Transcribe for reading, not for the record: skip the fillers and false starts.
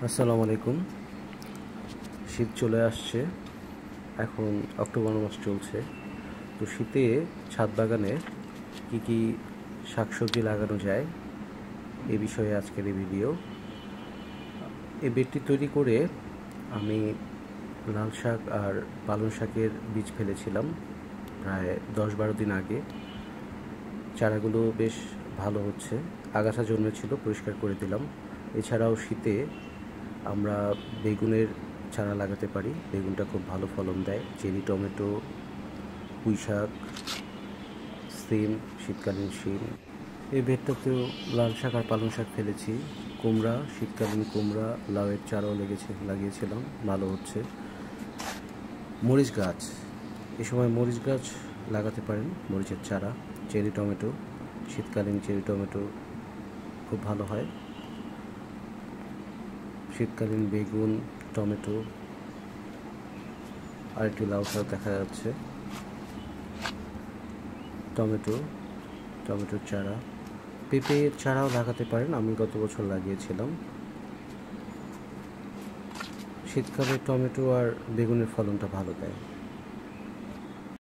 আসসালামু আলাইকুম। শীত চলে আসছে, এখন অক্টোবর মাস চলছে। তো শীতে ছাদ বাগানে কী কী শাকসবজি লাগানো যায় এ বিষয়ে আজকের এই ভিডিও। এই বেডটি তৈরি করে আমি লাল শাক আর পালং শাকের বীজ ফেলেছিলাম প্রায় 10-12 দিন আগে। চারাগুলো বেশ ভালো হচ্ছে, আগাছা জন্মেছিল, পরিষ্কার করে দিলাম। এছাড়াও শীতে আমরা বেগুনের চারা লাগাতে পারি, বেগুনটা খুব ভালো ফলন দেয়। চেরি টমেটো, পুঁই শাক, সিম, শীতকালীন শিম। এই বেডটাতেও লাল শাক আর পালং শাক ফেলেছি। কুমড়া, শীতকালীন কুমড়া, লাউয়ের চারাও লাগিয়েছিলাম, ভালো হচ্ছে। মরিচ গাছ, এ সময় মরিচ গাছ লাগাতে পারেন, মরিচের চারা। চেরি টমেটো, শীতকালীন চেরি টমেটো খুব ভালো হয়। শীতকালীন বেগুন, টমেটো, আর একটি লাউ শাক দেখা যাচ্ছে। টমেটোর চারা, পেঁপের চারাও লাগাতে পারেন, আমি গত বছর লাগিয়েছিলাম। শীতকালে টমেটো আর বেগুনের ফলনটা ভালো দেয়।